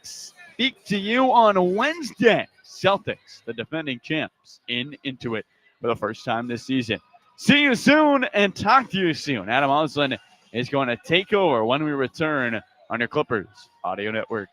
speak to you on Wednesday. Celtics, the defending champs, into it for the first time this season. See you soon and talk to you soon. Adam Osland is going to take over when we return on your Clippers Audio Network.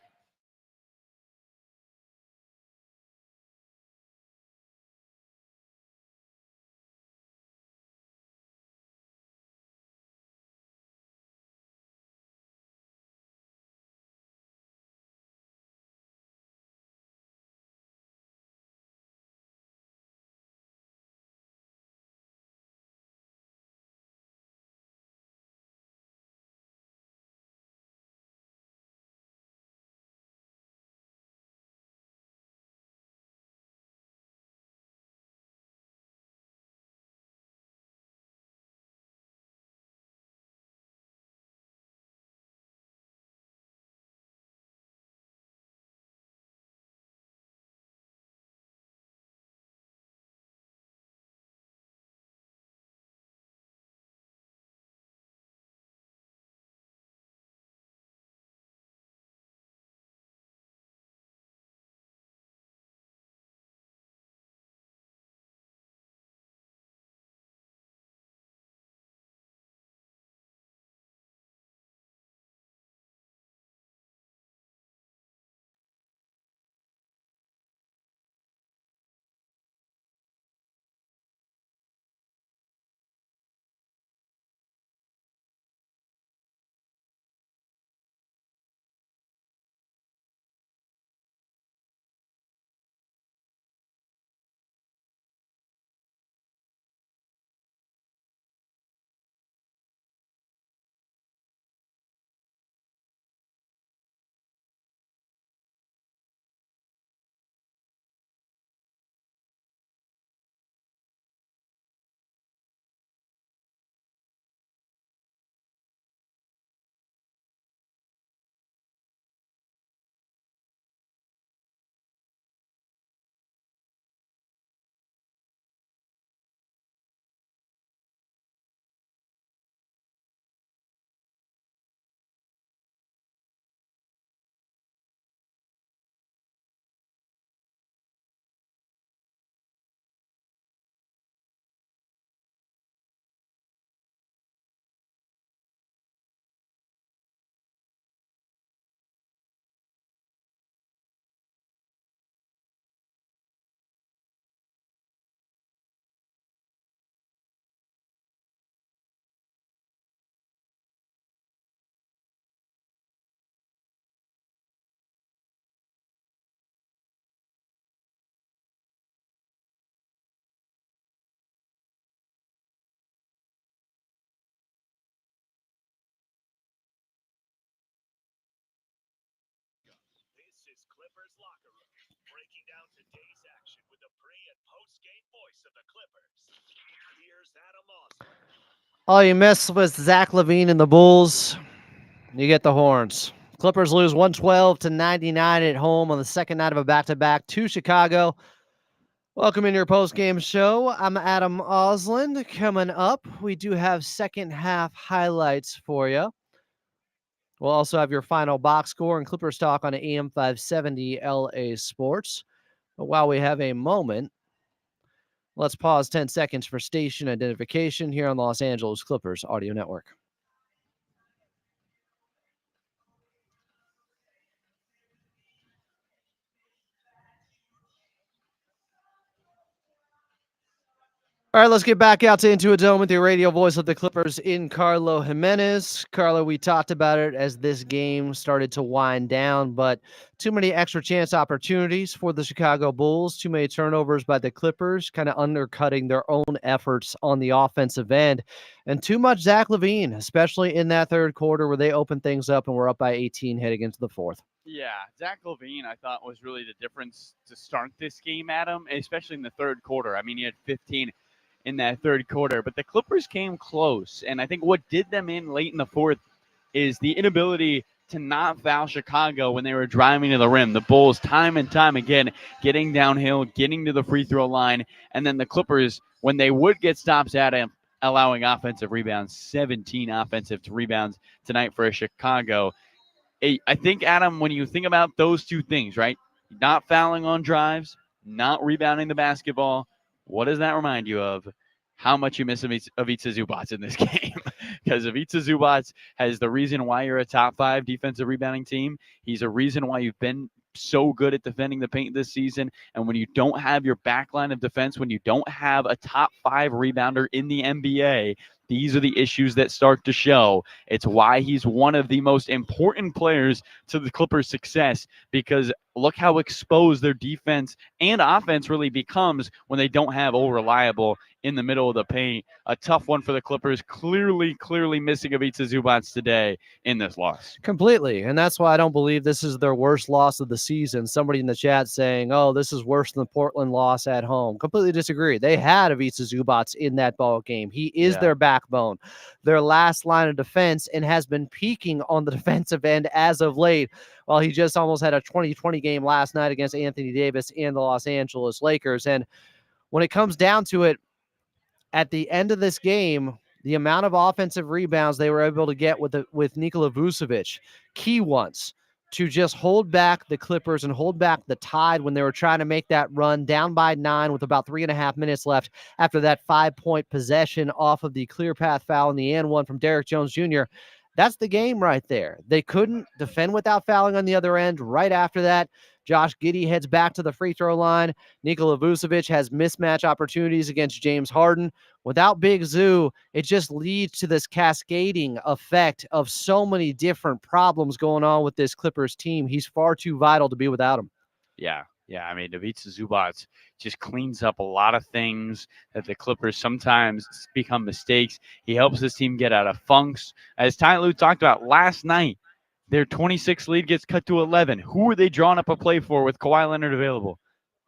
This is Clippers Locker Room, breaking down today's action with the pre- and post-game voice of the Clippers. Here's Adam Osland. All you miss was Zach LaVine and the Bulls. You get the horns. Clippers lose 112-99 at home on the second night of a back-to-back to Chicago. Welcome in your post-game show. I'm Adam Osland. Coming up, we do have second half highlights for you. We'll also have your final box score and Clippers talk on AM 570 LA Sports. But while we have a moment, let's pause 10 seconds for station identification here on the Los Angeles Clippers Audio Network. All right, let's get back out to Into a Dome with the radio voice of the Clippers in Carlo Jimenez. Carlo, we talked about it as this game started to wind down, but too many extra chance opportunities for the Chicago Bulls, too many turnovers by the Clippers, kind of undercutting their own efforts on the offensive end, and too much Zach LaVine, especially in that third quarter where they opened things up and were up by 18 heading into the fourth. Yeah, Zach LaVine, I thought, was really the difference to start this game, Adam, especially in the third quarter. I mean, he had 15 in that third quarter, but the Clippers came close. And I think what did them in late in the fourth is the inability to not foul Chicago when they were driving to the rim. The Bulls, time and time again, getting downhill, getting to the free throw line. And then the Clippers, when they would get stops at him, allowing offensive rebounds, 17 offensive rebounds tonight for Chicago. I think, Adam, when you think about those two things, right? Not fouling on drives, not rebounding the basketball, what does that remind you of? How much you miss Ivica Zubats in this game. Because Ivica Zubats has the reason why you're a top 5 defensive rebounding team. He's a reason why you've been so good at defending the paint this season. And when you don't have your back line of defense, when you don't have a top 5 rebounder in the NBA, these are the issues that start to show. It's why he's one of the most important players to the Clippers' success, because look how exposed their defense and offense really becomes when they don't have old reliable in the middle of the paint. A tough one for the Clippers. Clearly missing Ivica Zubats today in this loss. Completely. And that's why I don't believe this is their worst loss of the season. Somebody in the chat saying, oh, this is worse than the Portland loss at home. Completely disagree. They had Ivica Zubats in that ball game. He is their backbone, their last line of defense, and has been peaking on the defensive end as of late. While he just almost had a 20-20 game last night against Anthony Davis and the Los Angeles Lakers. And when it comes down to it, at the end of this game, the amount of offensive rebounds they were able to get with Nikola Vucevic, key ones, to just hold back the Clippers and hold back the Tide when they were trying to make that run down by 9 with about 3.5 minutes left after that 5-point possession off of the clear path foul in the and one from Derrick Jones Jr. That's the game right there. They couldn't defend without fouling on the other end. Right after that, Josh Giddey heads back to the free throw line. Nikola Vucevic has mismatch opportunities against James Harden. Without Big Zoo, it just leads to this cascading effect of so many different problems going on with this Clippers team. He's far too vital to be without him. Yeah. I mean, Ivica Zubats just cleans up a lot of things that the Clippers sometimes become mistakes. He helps his team get out of funks. As Ty Lue talked about last night, their 26 lead gets cut to 11. Who are they drawing up a play for with Kawhi Leonard available?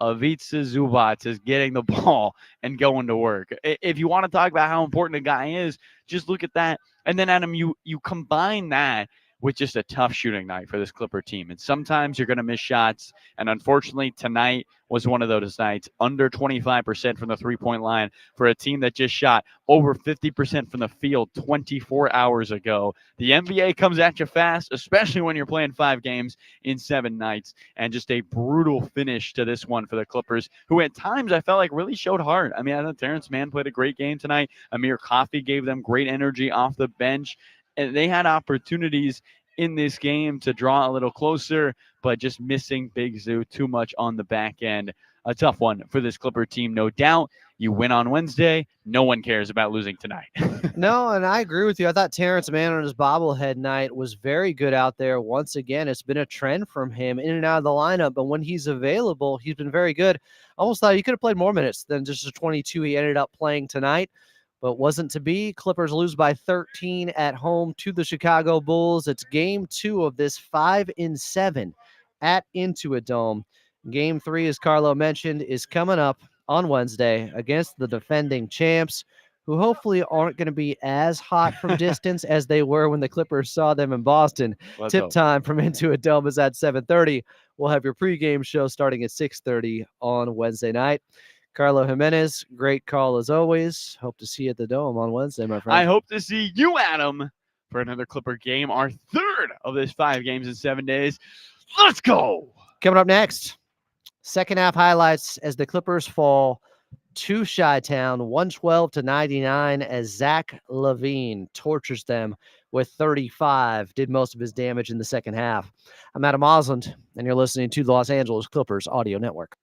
Ivica Zubats is getting the ball and going to work. If you want to talk about how important a guy is, just look at that. And then, Adam, you combine that with just a tough shooting night for this Clipper team. And sometimes you're going to miss shots. And unfortunately, tonight was one of those nights, under 25% from the three-point line for a team that just shot over 50% from the field 24 hours ago. The NBA comes at you fast, especially when you're playing 5 games in 7 nights. And just a brutal finish to this one for the Clippers, who at times I felt like really showed heart. I mean, I thought Terrence Mann played a great game tonight. Amir Coffey gave them great energy off the bench. And they had opportunities in this game to draw a little closer, but just missing Big Zoo too much on the back end. A tough one for this Clipper team, no doubt. You win on Wednesday. No one cares about losing tonight. No, and I agree with you. I thought Terrence Mann on his bobblehead night was very good out there. Once again, it's been a trend from him in and out of the lineup, but when he's available, he's been very good. Almost thought he could have played more minutes than just the 22 he ended up playing tonight, but wasn't to be. Clippers lose by 13 at home to the Chicago Bulls. It's game 2 of this 5-7 at Intuit Dome. Game 3, as Carlo mentioned, is coming up on Wednesday against the defending champs, who hopefully aren't going to be as hot from distance as they were when the Clippers saw them in Boston. Tip time from Intuit Dome is at 7:30. We'll have your pregame show starting at 6:30 on Wednesday night. Carlo Jimenez, great call as always. Hope to see you at the Dome on Wednesday, my friend. I hope to see you, Adam, for another Clipper game, our 3rd of this 5 games in 7 days. Let's go. Coming up next, second half highlights as the Clippers fall to Chi-Town 112-99 as Zach LaVine tortures them with 35, did most of his damage in the second half. I'm Adam Osland, and you're listening to the Los Angeles Clippers Audio Network.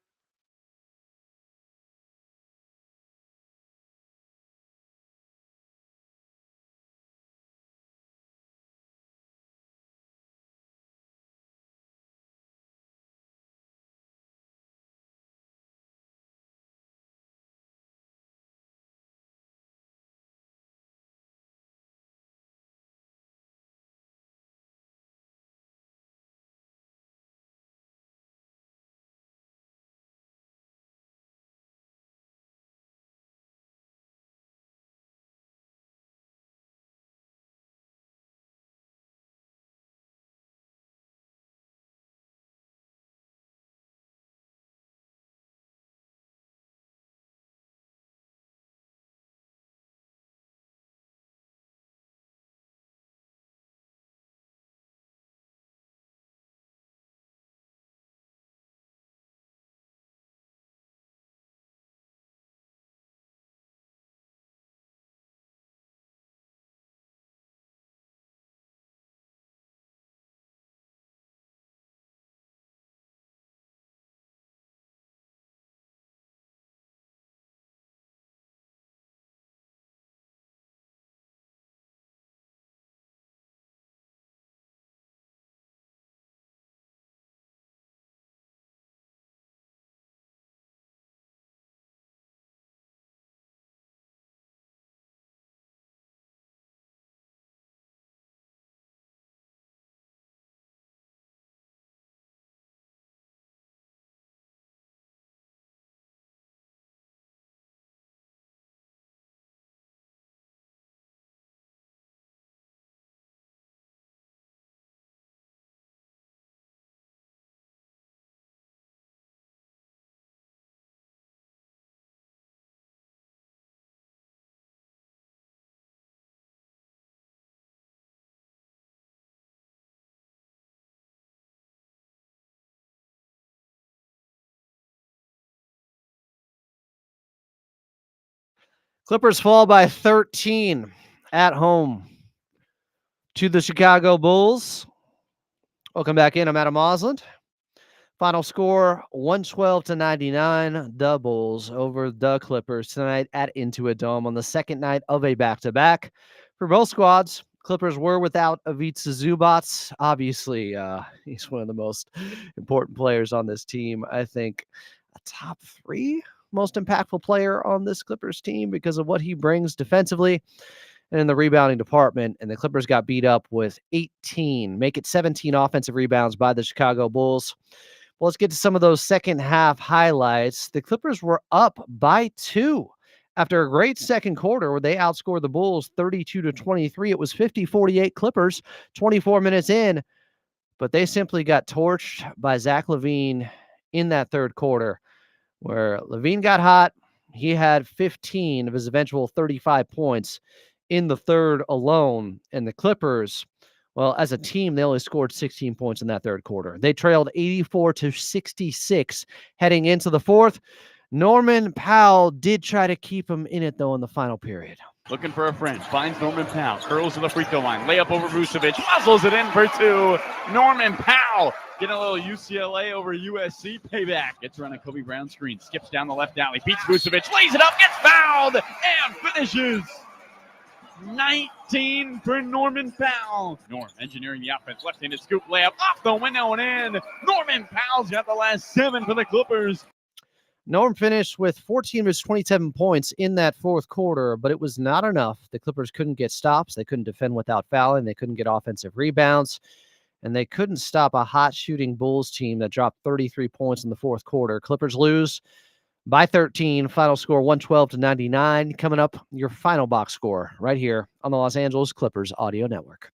Clippers fall by 13 at home to the Chicago Bulls. Welcome back in. I'm Adam Osland. Final score 112-99. The Bulls over the Clippers tonight at Intuit Dome on the second night of a back-to-back. For both squads, Clippers were without Ivica Zubac. Obviously, he's one of the most important players on this team. I think a top 3 most impactful player on this Clippers team because of what he brings defensively and in the rebounding department. And the Clippers got beat up with 18, make it 17 offensive rebounds by the Chicago Bulls. Well, let's get to some of those second half highlights. The Clippers were up by 2 after a great second quarter where they outscored the Bulls 32-23. It was 50-48 Clippers 24 minutes in, but they simply got torched by Zach LaVine in that third quarter where LaVine got hot. He had 15 of his eventual 35 points in the third alone, and the Clippers, well, as a team, they only scored 16 points in that third quarter. They trailed 84-66 heading into the fourth. Norman Powell did try to keep him in it, though, in the final period. Looking for a friend. Finds Norman Powell. Curls to the free throw line. Layup over Vucevic. Muzzles it in for 2. Norman Powell getting a little UCLA over USC payback. Gets around a Kobe Brown screen. Skips down the left alley. Beats Vucevic. Lays it up. Gets fouled. And finishes. 19 for Norman Powell. Norm engineering the offense. Left-handed scoop layup off the window and in. Norman Powell's got the last 7 for the Clippers. Norm finished with 14 of his 27 points in that fourth quarter, but it was not enough. The Clippers couldn't get stops. They couldn't defend without fouling. They couldn't get offensive rebounds, and they couldn't stop a hot shooting Bulls team that dropped 33 points in the fourth quarter. Clippers lose by 13. Final score 112-99. Coming up, your final box score right here on the Los Angeles Clippers Audio Network.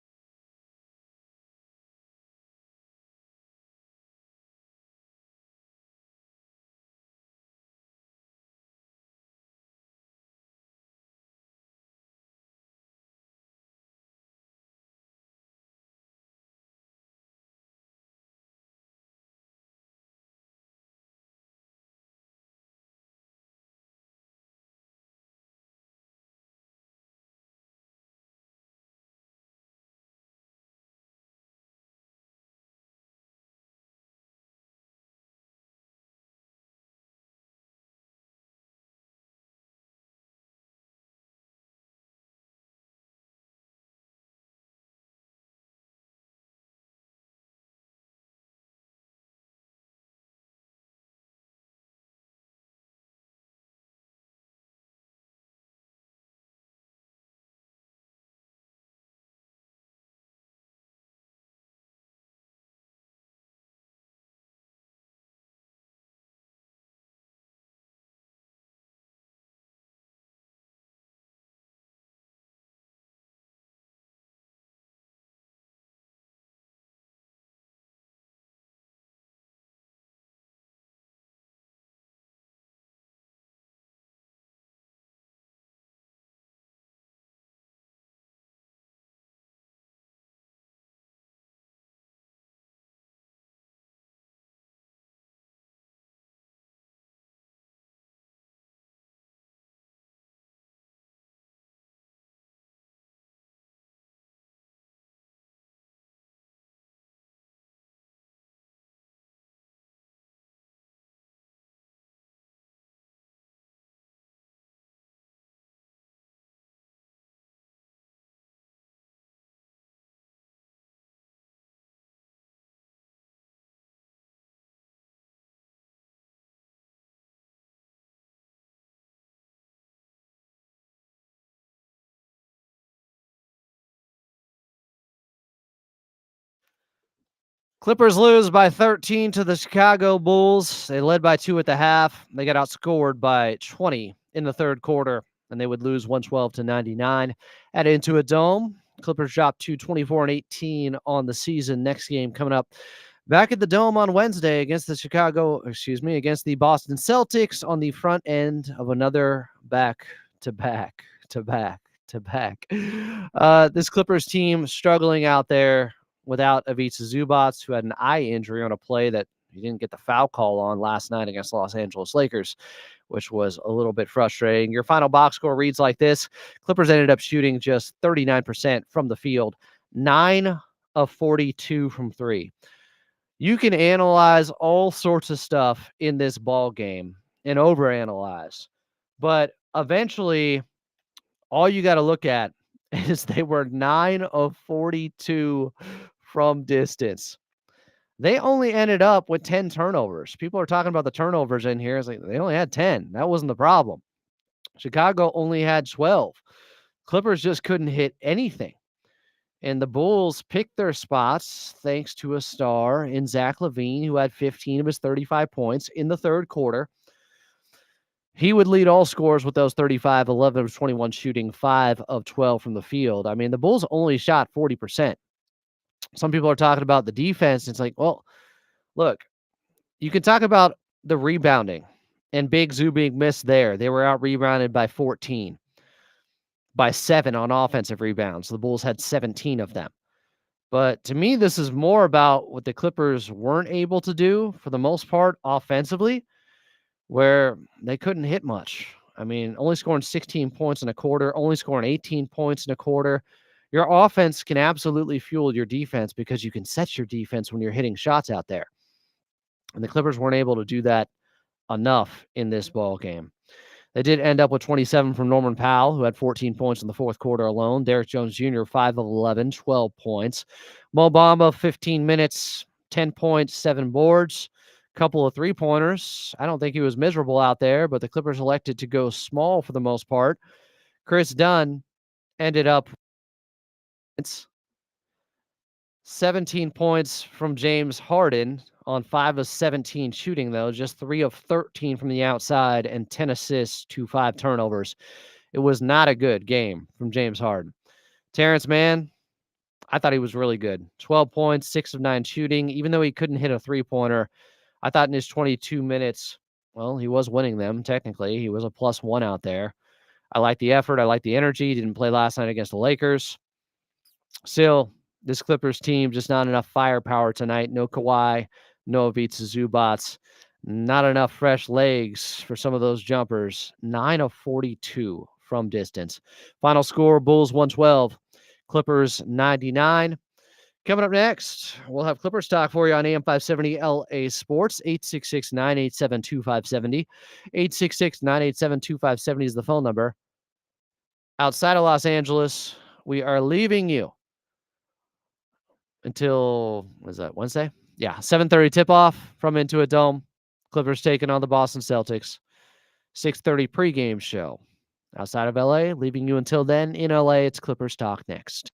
Clippers lose by 13 to the Chicago Bulls. They led by 2 at the half. They got outscored by 20 in the third quarter, and they would lose 112-99 at Intuit Dome. Clippers dropped to 24-18 on the season. Next game coming up back at the Dome on Wednesday against the against the Boston Celtics on the front end of another back-to-back. This Clippers team struggling out there without Ivica Zubac, who had an eye injury on a play that he didn't get the foul call on last night against Los Angeles Lakers. which was a little bit frustrating. Your final box score reads like this. Clippers ended up shooting just 39% from the field, 9 of 42 from 3. You can analyze all sorts of stuff in this ball game and overanalyze, but eventually all you got to look at is they were 9 of 42 from distance. They only ended up with 10 turnovers. People are talking about the turnovers in here. It's like they only had 10. That wasn't the problem. Chicago only had 12. Clippers just couldn't hit anything. And the Bulls picked their spots thanks to a star in Zach LaVine, who had 15 of his 35 points in the third quarter. He would lead all scorers with those 35, 11 of 21 shooting, 5 of 12 from the field. I mean, the Bulls only shot 40%. Some people are talking about the defense. It's like, well, look, you can talk about the rebounding and Big Zoo being missed there. They were out rebounded by 14, by 7 on offensive rebounds. The Bulls had 17 of them. But to me, this is more about what the Clippers weren't able to do for the most part offensively, where they couldn't hit much. I mean, only scoring 16 points in a quarter, only scoring 18 points in a quarter. Your offense can absolutely fuel your defense because you can set your defense when you're hitting shots out there. And the Clippers weren't able to do that enough in this ball game. They did end up with 27 from Norman Powell, who had 14 points in the fourth quarter alone. Derrick Jones Jr., 5 of 11, 12 points. Mo Bamba, 15 minutes, 10 points, 7 boards, couple of three-pointers. I don't think he was miserable out there, but the Clippers elected to go small for the most part. Chris Dunn ended up 17 points from James Harden on 5 of 17 shooting, though, just 3 of 13 from the outside and 10 assists to 5 turnovers. It was not a good game from James Harden. Terrence Mann, I thought he was really good. 12 points, 6 of 9 shooting. Even though he couldn't hit a three-pointer, I thought in his 22 minutes, well, he was winning them, technically. He was a +1 out there. I like the effort. I like the energy. He didn't play last night against the Lakers. Still, this Clippers team, just not enough firepower tonight. No Kawhi, no Ivica Zubats. Not enough fresh legs for some of those jumpers. 9 of 42 from distance. Final score, Bulls 112, Clippers 99. Coming up next, we'll have Clippers talk for you on AM 570 LA Sports. 866-987-2570. 866-987-2570 is the phone number. Outside of Los Angeles, we are leaving you until, what is that, Wednesday? Yeah, 7:30 tip-off from Intuit Dome. Clippers taking on the Boston Celtics. 6:30 pregame show. Outside of LA, leaving you until then. In LA, it's Clippers Talk next.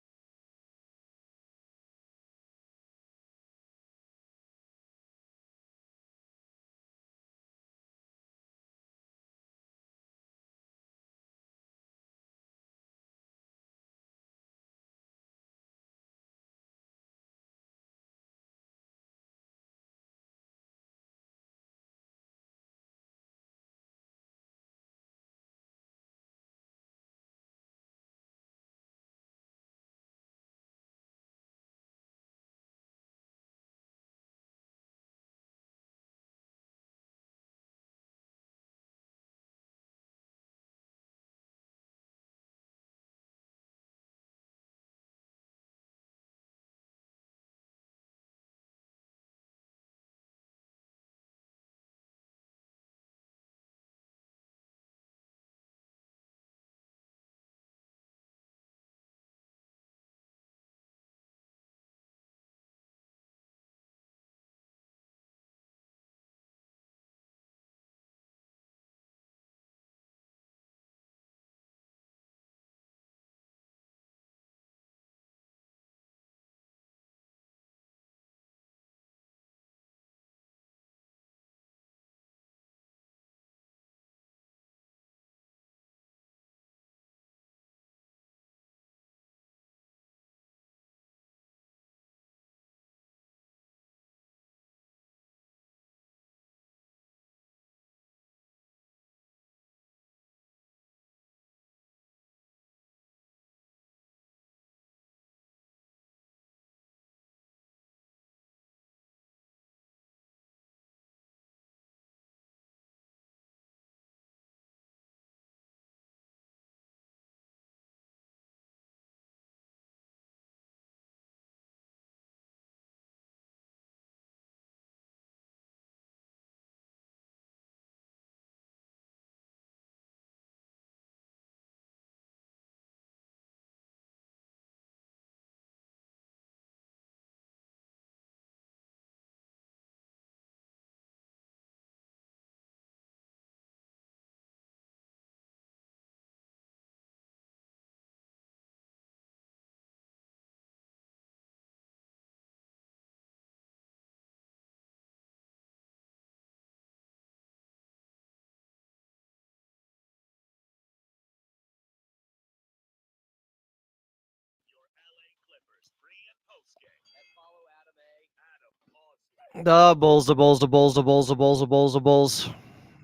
The Bulls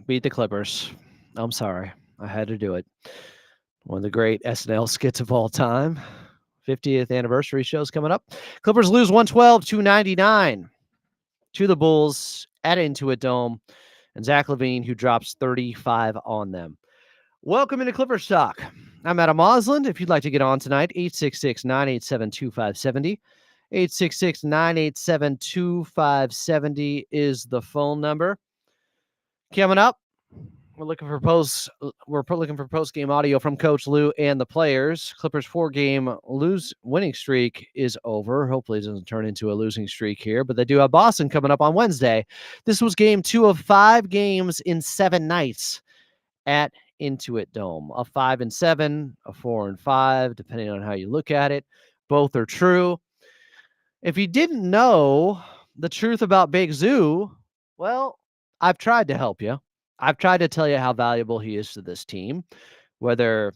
beat the Clippers. I'm sorry. I had to do it. One of the great SNL skits of all time. 50th anniversary show's coming up. Clippers lose 112-99 to the Bulls at Intuit Dome. And Zach LaVine, who drops 35 on them. Welcome into Clippers Talk. I'm Adam Osland. If you'd like to get on tonight, 866-987-2570. 866-987-2570 is the phone number. Coming up, we're looking for post-game audio from Coach Lou and the players. Clippers 4-game winning streak is over. Hopefully it doesn't turn into a losing streak here, but they do have Boston coming up on Wednesday. This was game 2 of 5 games in 7 nights at Intuit Dome. A 5-7, a 4-5, depending on how you look at it. Both are true. If you didn't know the truth about Big Zoo, well, I've tried to help you. I've tried to tell you how valuable he is to this team, whether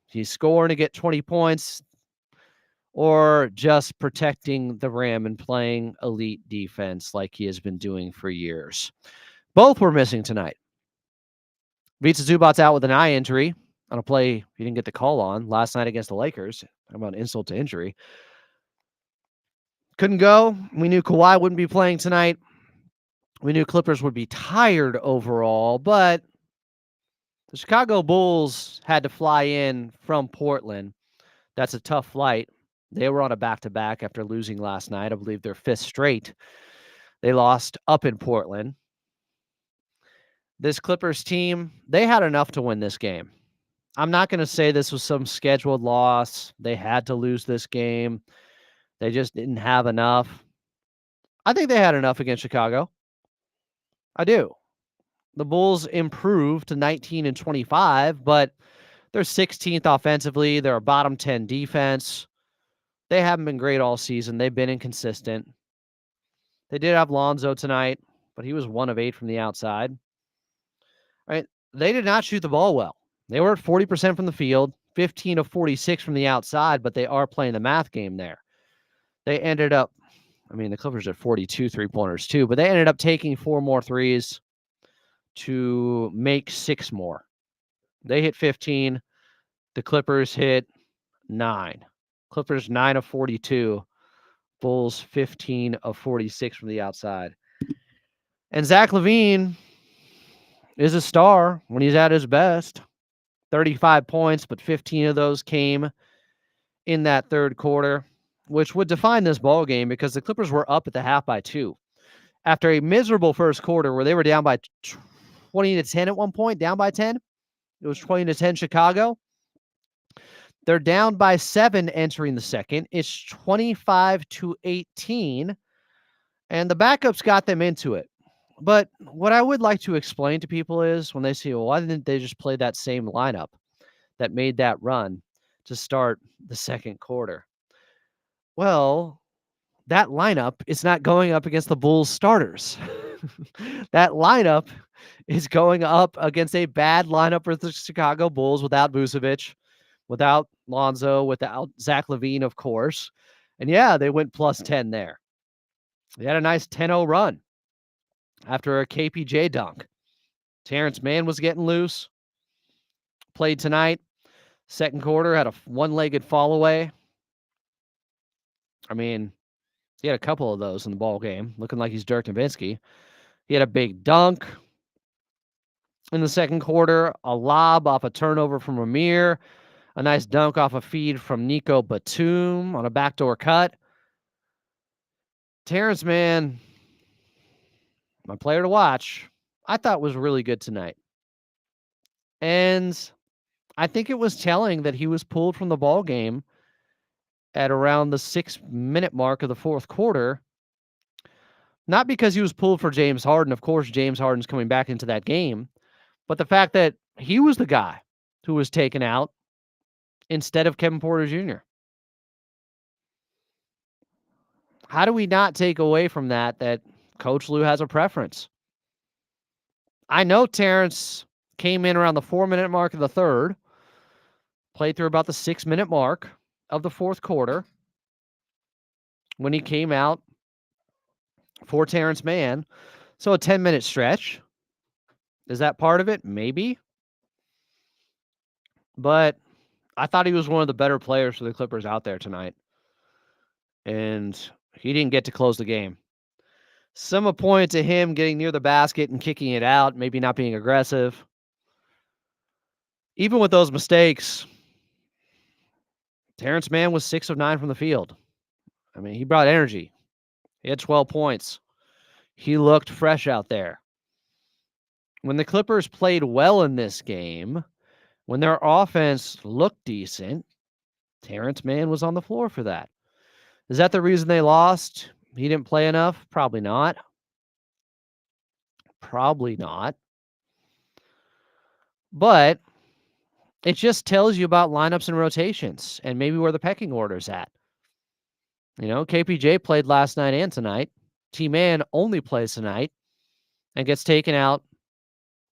he's scoring to get 20 points or just protecting the rim and playing elite defense like he has been doing for years. Both were missing tonight. Vitsa Zubac's out with an eye injury on a play he didn't get the call on last night against the Lakers. How about insult to injury? Couldn't go. We knew Kawhi wouldn't be playing tonight. We knew Clippers would be tired overall, but the Chicago Bulls had to fly in from Portland. That's a tough flight. They were on a back-to-back after losing last night. I believe their 5th straight. They lost up in Portland. This Clippers team, they had enough to win this game. I'm not going to say this was some scheduled loss. They had to lose this game. They just didn't have enough. I think they had enough against Chicago. I do. The Bulls improved to 19-25, but they're 16th offensively. They're a bottom 10 defense. They haven't been great all season. They've been inconsistent. They did have Lonzo tonight, but he was 1 of 8 from the outside. Right? They did not shoot the ball well. They were at 40% from the field, 15 of 46 from the outside, but they are playing the math game there. They ended up, the Clippers are 42 3-pointers too, but they ended up taking 4 more threes to make 6 more. They hit 15. The Clippers hit 9. Clippers 9 of 42. Bulls 15 of 46 from the outside. And Zach LaVine is a star when he's at his best. 35 points, but 15 of those came in that third quarter, which would define this ball game because the Clippers were up at the half by 2. After a miserable first quarter where they were down by 20-10 at one point, down by 10. It was 20-10 Chicago. They're down by 7 entering the second. It's 25-18, and the backups got them into it. But what I would like to explain to people is when they say, well, why didn't they just play that same lineup that made that run to start the second quarter? Well, that lineup is not going up against the Bulls starters. That lineup is going up against a bad lineup for the Chicago Bulls without Vucevic, without Lonzo, without Zach LaVine, of course. And yeah, they went plus 10 there. They had a nice 10-0 run after a KPJ dunk. Terrence Mann was getting loose. Played tonight. Second quarter, had a one-legged fall away. He had a couple of those in the ball game, looking like he's Dirk Nowitzki. He had a big dunk in the second quarter, a lob off a turnover from Amir, a nice dunk off a feed from Nico Batum on a backdoor cut. Terrence Mann, my player to watch, I thought was really good tonight. And I think it was telling that he was pulled from the ball game at around the 6-minute mark of the fourth quarter. Not because he was pulled for James Harden. Of course, James Harden's coming back into that game. But the fact that he was the guy who was taken out instead of Kevin Porter Jr. How do we not take away from that Coach Lou has a preference? I know Terrence came in around the 4-minute mark of the third, played through about the 6-minute mark of the fourth quarter when he came out for Terrence Mann. So a 10-minute stretch. Is that part of it? Maybe. But I thought he was one of the better players for the Clippers out there tonight. And he didn't get to close the game. Some point to him getting near the basket and kicking it out, maybe not being aggressive. Even with those mistakes, Terrence Mann was 6 of 9 from the field. I mean, he brought energy. He had 12 points. He looked fresh out there. When the Clippers played well in this game, when their offense looked decent, Terrence Mann was on the floor for that. Is that the reason they lost? He didn't play enough? Probably not. Probably not. But it just tells you about lineups and rotations and maybe where the pecking order's at. You know, KPJ played last night and tonight. T-Man only plays tonight and gets taken out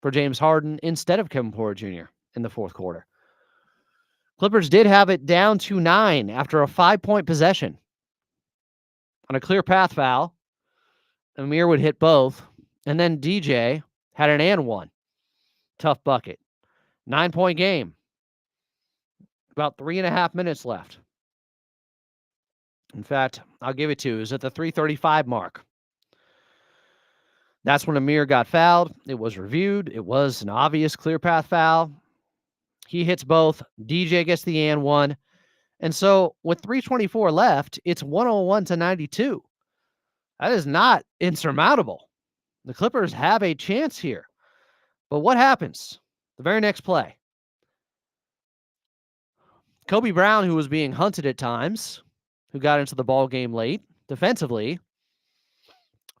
for James Harden instead of Kevin Porter Jr. in the fourth quarter. Clippers did have it down to 9 after a 5-point possession. On a clear path foul, Amir would hit both, and then DJ had an and one. Tough bucket. 9-point game. About 3.5 minutes left. In fact, I'll give it to you. It was at the 3:35 mark. That's when Amir got fouled. It was reviewed. It was an obvious clear path foul. He hits both. DJ gets the and one. And so with 3:24 left, it's 101-92. That is not insurmountable. The Clippers have a chance here. But what happens? The very next play. Kobe Brown, who was being hunted at times, who got into the ball game late defensively,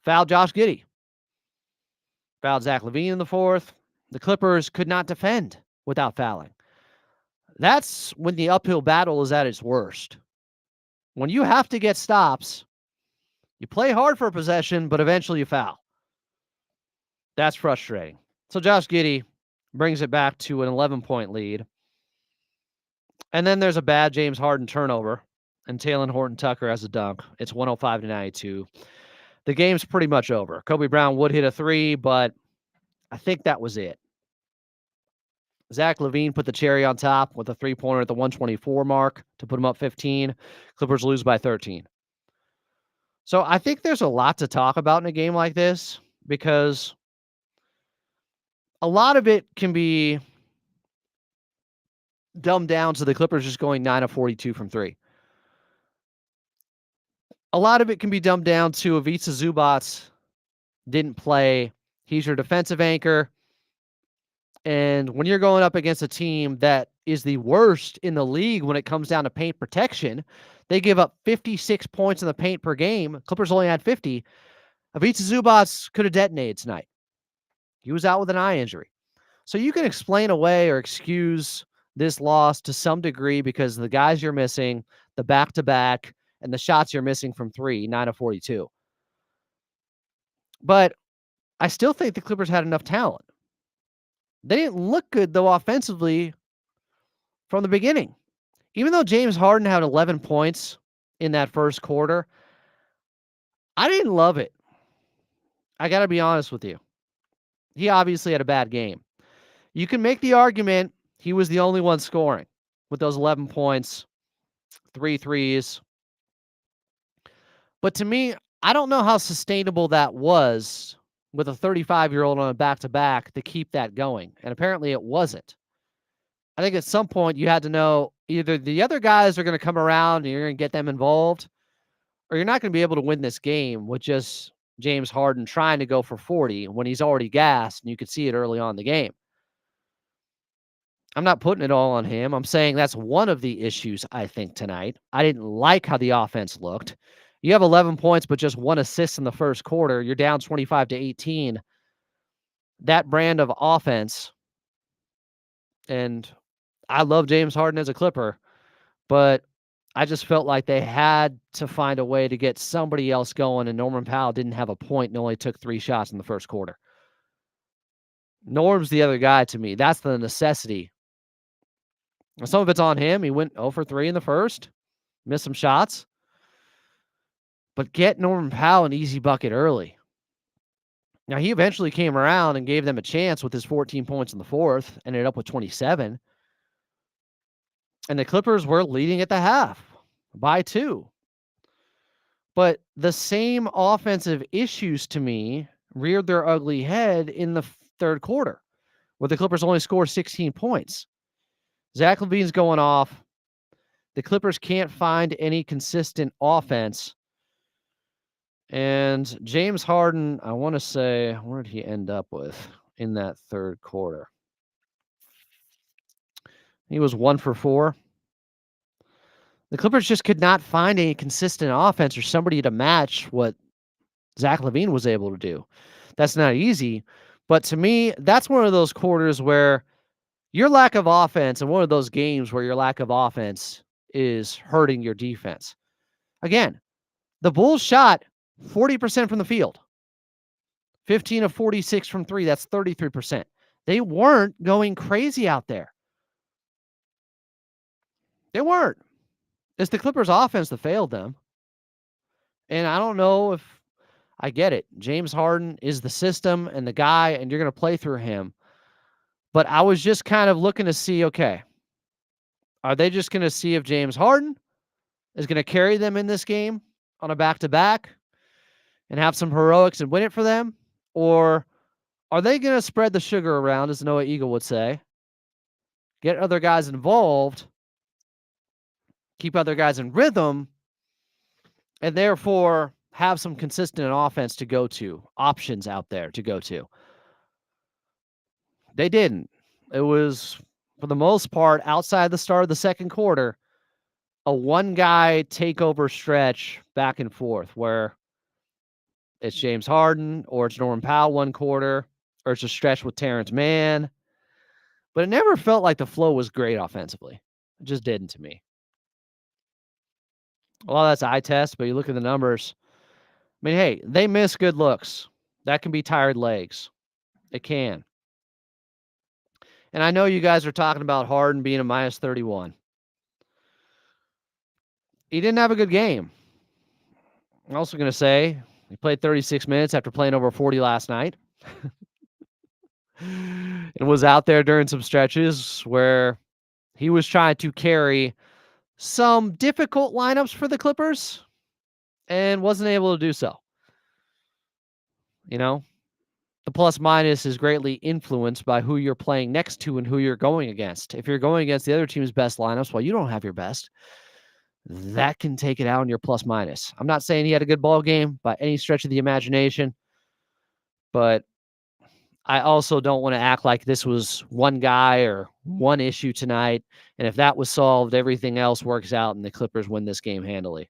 fouled Josh Giddey. Fouled Zach LaVine in the fourth. The Clippers could not defend without fouling. That's when the uphill battle is at its worst. When you have to get stops, you play hard for a possession, but eventually you foul. That's frustrating. So Josh Giddey brings it back to an 11-point lead. And then there's a bad James Harden turnover, and Talen Horton-Tucker has a dunk. It's 105-92. The game's pretty much over. Kobe Brown would hit a three, but I think that was it. Zach LaVine put the cherry on top with a three-pointer at the 124 mark to put him up 15. Clippers lose by 13. So I think there's a lot to talk about in a game like this because a lot of it can be dumbed down to the Clippers just going 9 of 42 from three. A lot of it can be dumbed down to Ivica Zubac didn't play. He's your defensive anchor. And when you're going up against a team that is the worst in the league when it comes down to paint protection, they give up 56 points in the paint per game. Clippers only had 50. Ivica Zubac could have detonated tonight. He was out with an eye injury. So you can explain away or excuse this loss to some degree because the guys you're missing, the back-to-back, and the shots you're missing from three, 9 of 42. But I still think the Clippers had enough talent. They didn't look good, though, offensively from the beginning. Even though James Harden had 11 points in that first quarter, I didn't love it. I got to be honest with you. He obviously had a bad game. You can make the argument he was the only one scoring with those 11 points, 3 threes. But to me, I don't know how sustainable that was with a 35-year-old on a back-to-back to keep that going. And apparently it wasn't. I think at some point you had to know either the other guys are going to come around and you're going to get them involved, or you're not going to be able to win this game with just James Harden trying to go for 40 when he's already gassed, and you could see it early on in the game. I'm not putting it all on him. I'm saying that's one of the issues, I think, tonight. I didn't like how the offense looked. You have 11 points, but just 1 assist in the first quarter. You're down 25-18. That brand of offense, and I love James Harden as a Clipper, but I just felt like they had to find a way to get somebody else going, and Norman Powell didn't have a point and only took 3 shots in the first quarter. Norm's the other guy to me. That's the necessity. Some of it's on him. He went 0 for 3 in the first, missed some shots. but get Norman Powell an easy bucket early. Now, he eventually came around and gave them a chance with his 14 points in the fourth, ended up with 27. And the Clippers were leading at the half by 2. But the same offensive issues to me reared their ugly head in the third quarter, where the Clippers only scored 16 points. Zach LaVine's going off. The Clippers can't find any consistent offense. And James Harden, I want to say, where did he end up with in that third quarter? He was 1 for 4. The Clippers just could not find any consistent offense or somebody to match what Zach LaVine was able to do. That's not easy. But to me, that's one of those quarters where your lack of offense and one of those games where your lack of offense is hurting your defense. Again, the Bulls shot 40% from the field, 15 of 46 from 3. That's 33%. They weren't going crazy out there. They weren't. It's the Clippers' offense that failed them. And I don't know if I get it. James Harden is the system and the guy, and you're going to play through him. But I was just kind of looking to see, okay, are they just going to see if James Harden is going to carry them in this game on a back-to-back and have some heroics and win it for them? Or are they going to spread the sugar around, as Noah Eagle would say, get other guys involved, keep other guys in rhythm, and therefore have some consistent offense to go to, options out there to go to? They didn't. It was, for the most part, outside the start of the second quarter, a one-guy takeover stretch back and forth where it's James Harden or it's Norman Powell one quarter or it's a stretch with Terrence Mann. But it never felt like the flow was great offensively. It just didn't to me. Well, that's eye test, but you look at the numbers. I mean, hey, they miss good looks. That can be tired legs. It can. And I know you guys are talking about Harden being a minus 31. He didn't have a good game. I'm also going to say he played 36 minutes after playing over 40 last night. And was out there during some stretches where he was trying to carry some difficult lineups for the Clippers and wasn't able to do so. You know, the plus minus is greatly influenced by who you're playing next to and who you're going against. If you're going against the other team's best lineups while you don't have your best, that can take it out on your plus minus. I'm not saying he had a good ball game by any stretch of the imagination, but I also don't want to act like this was one guy or one issue tonight. And if that was solved, everything else works out and the Clippers win this game handily.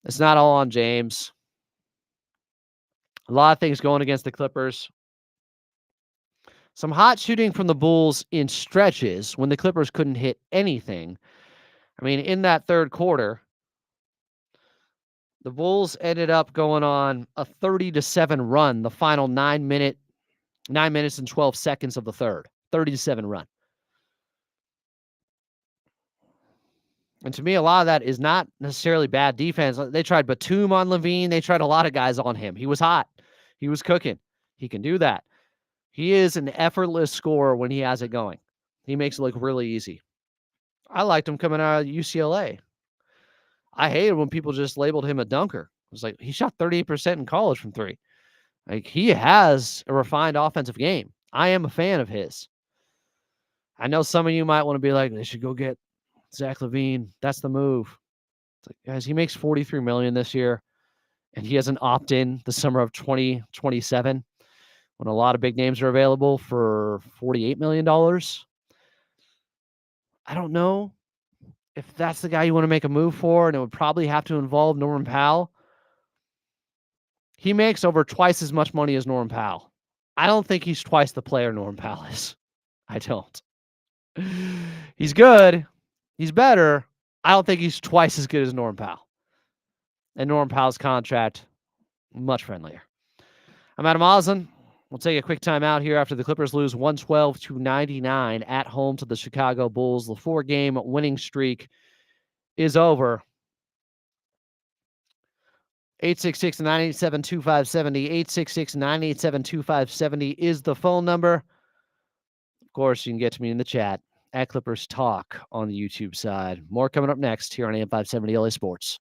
It's not all on James. A lot of things going against the Clippers. Some hot shooting from the Bulls in stretches when the Clippers couldn't hit anything. I mean, in that third quarter, the Bulls ended up going on a 30-7 run the final 9 minutes and 12 seconds of the third. 30-7 run. And to me, a lot of that is not necessarily bad defense. They tried Batum on LaVine. They tried a lot of guys on him. He was hot. He was cooking. He can do that. He is an effortless scorer when he has it going. He makes it look really easy. I liked him coming out of UCLA. I hated when people just labeled him a dunker. It was like, he shot 38% in college from 3. Like, he has a refined offensive game. I am a fan of his. I know some of you might want to be like, they should go get Zach LaVine. That's the move. It's like, guys, he makes $43 million this year, and he has an opt-in the summer of 2027 when a lot of big names are available for $48 million. I don't know if that's the guy you want to make a move for, and it would probably have to involve Norman Powell. He makes over twice as much money as Norman Powell. I don't think he's twice the player Norman Powell is. I don't. He's good. He's better. I don't think he's twice as good as Norman Powell. And Norman Powell's contract, much friendlier. I'm Adam Oslin. We'll take a quick time out here after the Clippers lose 112-99 at home to the Chicago Bulls. The 4-game winning streak is over. 866-987-2570. 866-987-2570 is the phone number. Of course, you can get to me in the chat at Clippers Talk on the YouTube side. More coming up next here on AM 570 LA Sports.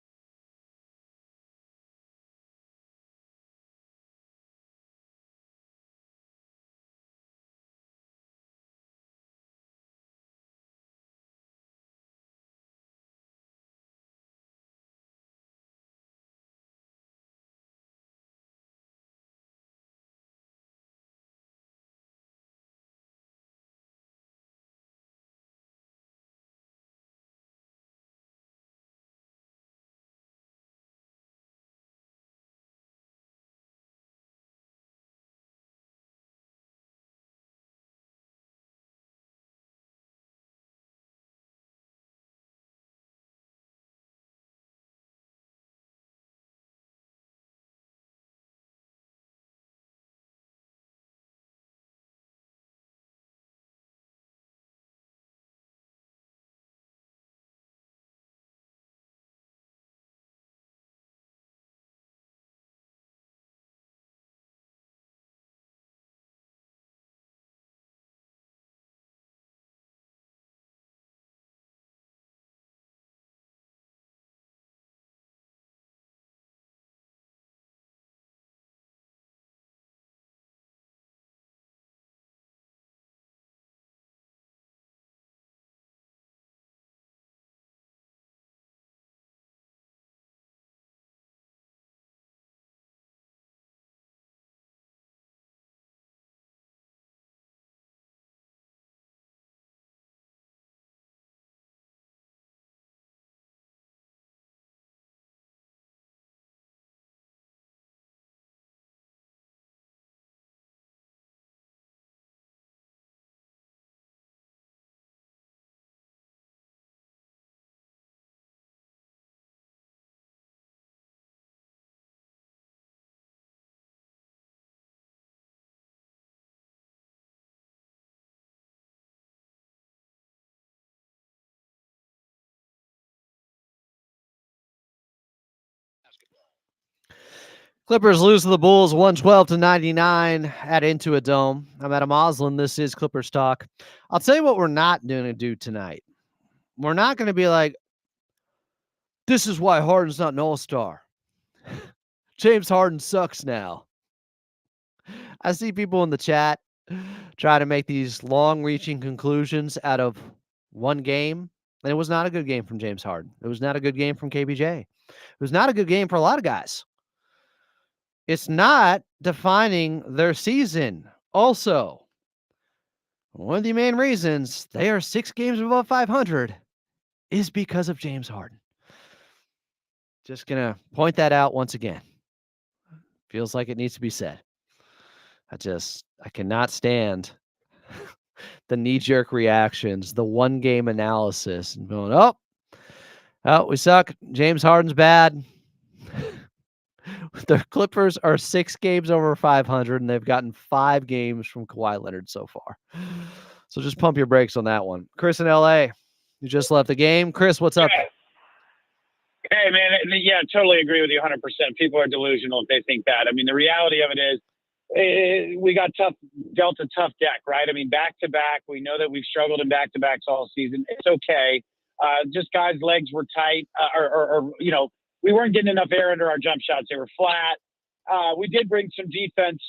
Clippers lose to the Bulls 112-99 at Intuit Dome. I'm Adam Oslin. This is Clippers Talk. I'll tell you what we're not going to do tonight. We're not going to be like, this is why Harden's not an all-star. James Harden sucks now. I see people in the chat try to make these long-reaching conclusions out of one game, and it was not a good game from James Harden. It was not a good game from KBJ. It was not a good game for a lot of guys. It's not defining their season. Also, one of the main reasons they are 6 games above 500 is because of James Harden. Just going to point that out once again. Feels like it needs to be said. I cannot stand the knee-jerk reactions, the one-game analysis, and going, oh, we suck. James Harden's bad. The Clippers are 6 games over 500, and they've gotten 5 games from Kawhi Leonard so far. So just pump your brakes on that one. Chris in LA, you just left the game. Chris, what's up? Hey, man. Yeah, totally agree with you 100%. People are delusional if they think that. I mean, the reality of it is we got dealt a tough deck, right? I mean, back-to-back, we know that we've struggled in back-to-backs all season. It's okay. Just guys' legs were tight or we weren't getting enough air under our jump shots. They were flat. We did bring some defense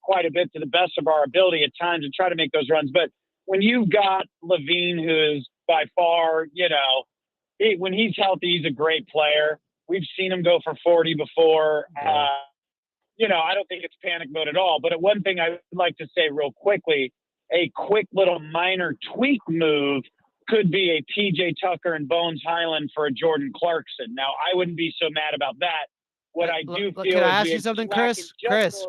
quite a bit to the best of our ability at times and try to make those runs. But when you've got Levine, who's by far, when he's healthy, he's a great player. We've seen him go for 40 before. I don't think it's panic mode at all. But one thing I would like to say real quickly, a quick little minor tweak move could be a PJ Tucker and Bones Highland for a Jordan Clarkson. Now, I wouldn't be so mad about that. What I do feel can I ask you something, Chris? Chris.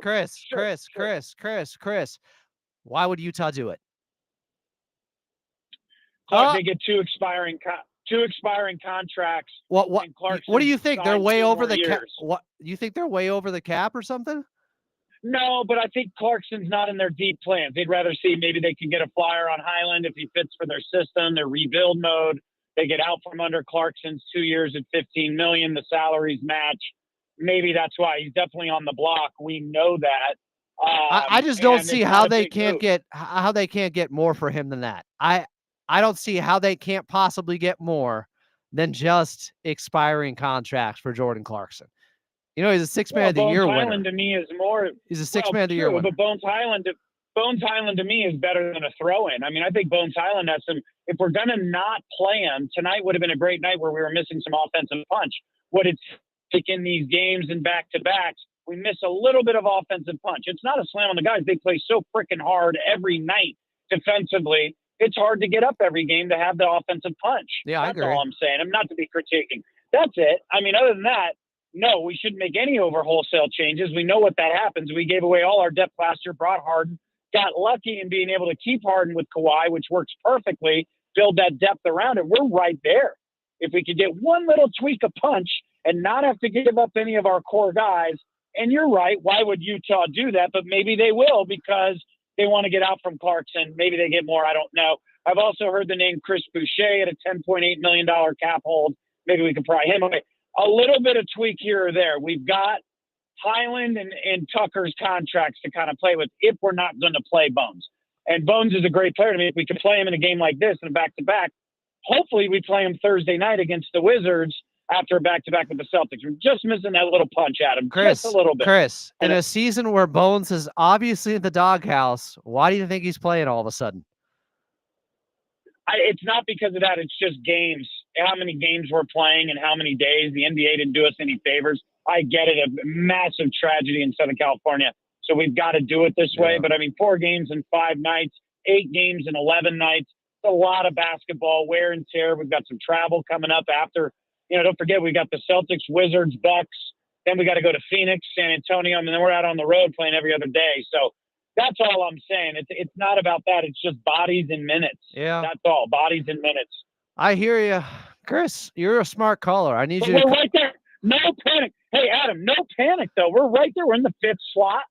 Why would Utah do it? They get two expiring contracts. What do you think? They're way over the cap. What you think they're way over the cap or something? No, but I think Clarkson's not in their deep plans. They'd rather see maybe they can get a flyer on Highland if he fits for their system, their rebuild mode. They get out from under Clarkson's 2 years at $15 million. The salaries match. maybe that's why he's definitely on the block. We know that. I just don't and see it's how not a they big can't move. get more for him than that. I don't see how they can't possibly get more than just expiring contracts for Jordan Clarkson. You know, he's a six man Well, of the Bones year Highland winner. to me is more. He's a six Well, man of the year true, winner. but Bones Highland to me is better than a throw-in. I mean, I think Bones Highland has some. If we're gonna not play him tonight, would have been a great night where we were missing some offensive punch. What it's like in these games and back-to-backs, we miss a little bit of offensive punch. It's not a slam on the guys. They play so freaking hard every night defensively. It's hard to get up every game to have the offensive punch. Yeah, I That's agree. all I'm saying. I'm not to be critiquing. That's it. I mean, other than that, no, we shouldn't make any over wholesale changes. We know what that happens. We gave away all our depth last year, brought Harden, got lucky in being able to keep Harden with Kawhi, which works perfectly, build that depth around it. We're right there. If we could get one little tweak of punch and not have to give up any of our core guys, and you're right, why would Utah do that? But maybe they will because they want to get out from Clarkson. Maybe they get more. I don't know. I've also heard the name Chris Boucher at a $10.8 million cap hold. Maybe we could pry him away. A little bit of tweak here or there. We've got Highland and Tucker's contracts to kind of play with if we're not going to play Bones. And Bones is a great player to me. If we could play him in a game like this in a back-to-back, hopefully we play him Thursday night against the Wizards after a back-to-back with the Celtics. We're just missing that little punch at him, just a little bit. Chris, in And a season where Bones is obviously in the doghouse, why do you think he's playing all of a sudden? It's not because of that. It's just games, how many games we're playing and how many days. The NBA didn't do us any favors. I get it, a massive tragedy in Southern California. So we've got to do it this way. But I mean, 4 games in 5 nights, 8 games in 11 nights. It's a lot of basketball, wear and tear. We've got some travel coming up after. Don't forget, we got the Celtics, Wizards, Bucks. Then we got to go to Phoenix, San Antonio, and then we're out on the road playing every other day. So that's all I'm saying. It's not about that. It's just bodies and minutes. Yeah. That's all. Bodies and minutes. I hear you. Chris, you're a smart caller. I need But you we're to right there. No panic. Hey, Adam, no panic, though. We're right there. We're in the 5th slot.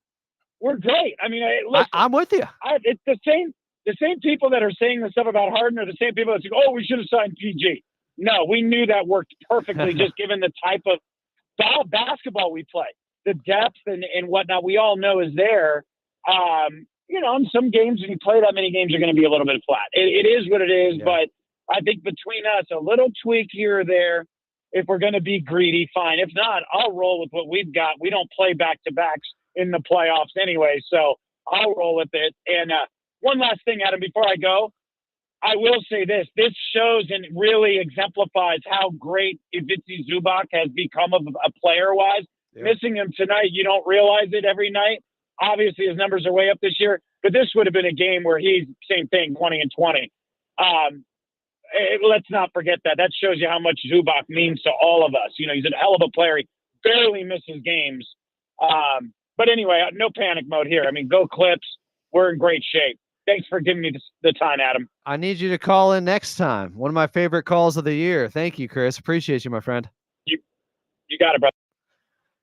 We're great. I mean, listen, I'm with you. it's the same people that are saying the stuff about Harden are the same people that say, oh, we should have signed PG. No, we knew that worked perfectly just given the type of basketball we play. The depth and whatnot we all know is there. In some games, when you play that many games, you're going to be a little bit flat. It is what it is, Yeah. but I think between us, a little tweak here or there, if we're going to be greedy, fine. If not, I'll roll with what we've got. We don't play back-to-backs in the playoffs anyway, so I'll roll with it. And one last thing, Adam, before I go, I will say this. This shows and really exemplifies how great Ivica Zubac has become a player-wise. Yeah. Missing him tonight, you don't realize it every night. Obviously, his numbers are way up this year, but this would have been a game where he's same thing, 20 and 20. Let's not forget that. That shows you how much Zubac means to all of us. He's a hell of a player. He barely misses games. But anyway, no panic mode here. I mean, go Clips. We're in great shape. Thanks for giving me the time, Adam. I need you to call in next time. One of my favorite calls of the year. Thank you, Chris. Appreciate you, my friend. You got it, brother.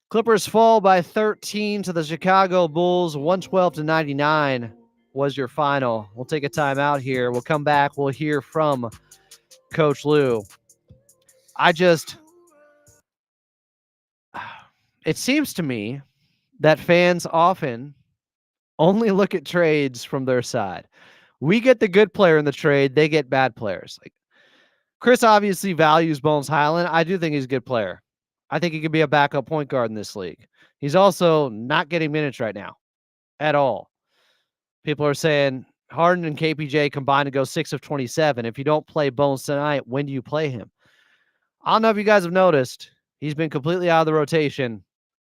Clippers fall by 13 to the Chicago Bulls. 112-99 was your final. We'll take a timeout here. We'll come back. We'll hear from Coach Lou. It seems to me that fans often only look at trades from their side. We get the good player in the trade. They get bad players. Like Chris obviously values Bones Highland. I do think he's a good player. I think he could be a backup point guard in this league. He's also not getting minutes right now at all. People are saying Harden and KPJ combined to go 6 of 27. If you don't play Bones tonight, when do you play him? I don't know if you guys have noticed. He's been completely out of the rotation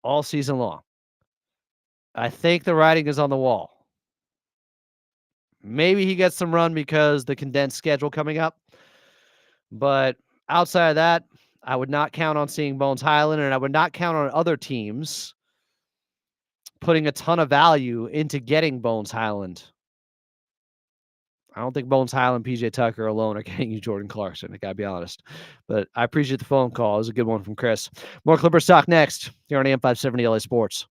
all season long. I think the writing is on the wall. Maybe he gets some run because the condensed schedule coming up. But outside of that, I would not count on seeing Bones Highland, and I would not count on other teams putting a ton of value into getting Bones Highland. I don't think Bones Highland, PJ Tucker alone are getting you Jordan Clarkson. I got to be honest. But I appreciate the phone call. It was a good one from Chris. More Clippers talk next here on AM 570 LA Sports.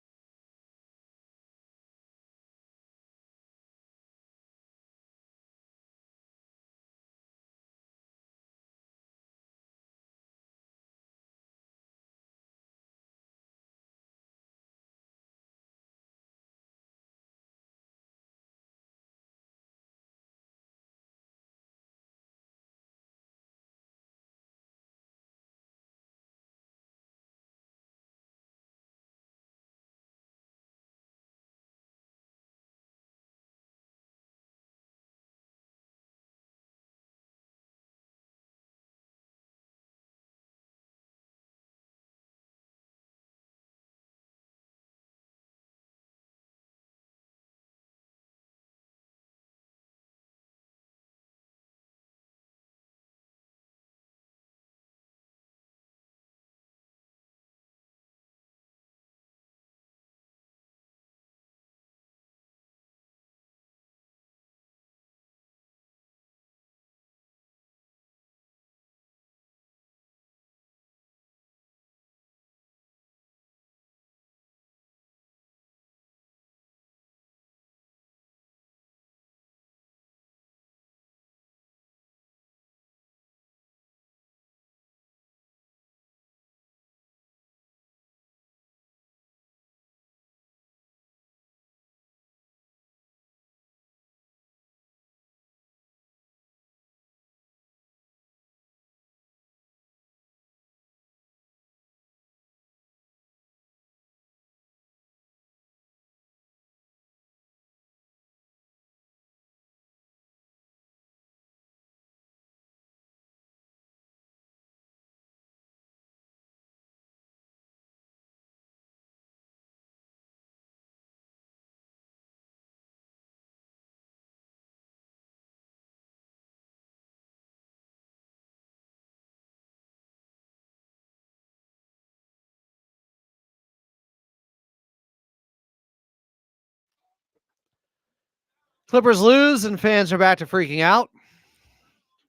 Clippers lose and fans are back to freaking out.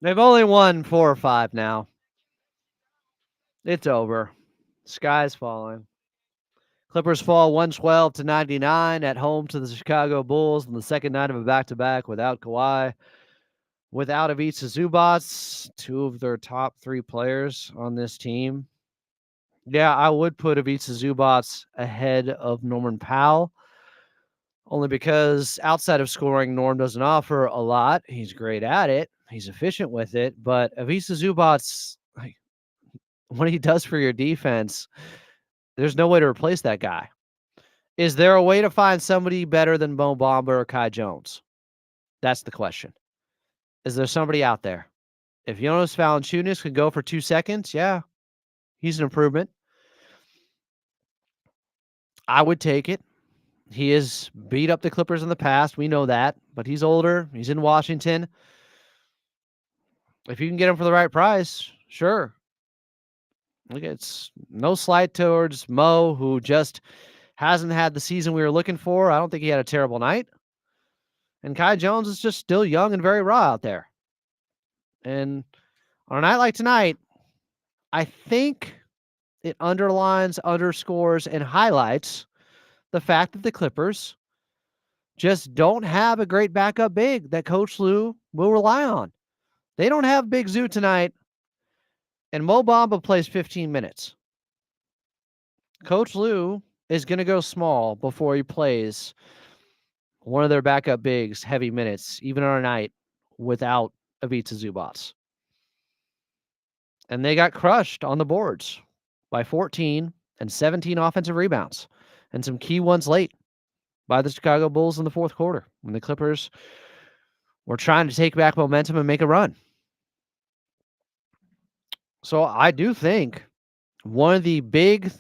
They've only won 4 or 5 now. It's over. Sky's falling. Clippers fall 112-99 at home to the Chicago Bulls on the second night of a back-to-back without Kawhi, without Ivica Zubac, 2 of their top 3 players on this team. Yeah, I would put Ivica Zubac ahead of Norman Powell, only because outside of scoring, Norm doesn't offer a lot. He's great at it. He's efficient with it. But Ivica Zubac, like, what he does for your defense, there's no way to replace that guy. Is there a way to find somebody better than Mo Bamba or Kai Jones? That's the question. Is there somebody out there? If Jonas Valanciunas could go for 2 seconds, yeah, he's an improvement. I would take it. He has beat up the Clippers in the past. We know that, but he's older. He's in Washington. If you can get him for the right price, sure. Look, it's no slight towards Mo, who just hasn't had the season we were looking for. I don't think he had a terrible night. And Kai Jones is just still young and very raw out there. And on a night like tonight, I think it underscores, and highlights the fact that the Clippers just don't have a great backup big that Coach Lue will rely on. They don't have Big Zoo tonight, and Mo Bamba plays 15 minutes. Coach Lue is going to go small before he plays one of their backup bigs heavy minutes, even on a night without Ivica Zubac. And they got crushed on the boards by 14 and 17 offensive rebounds, and some key ones late by the Chicago Bulls in the fourth quarter when the Clippers were trying to take back momentum and make a run. So I do think one of the big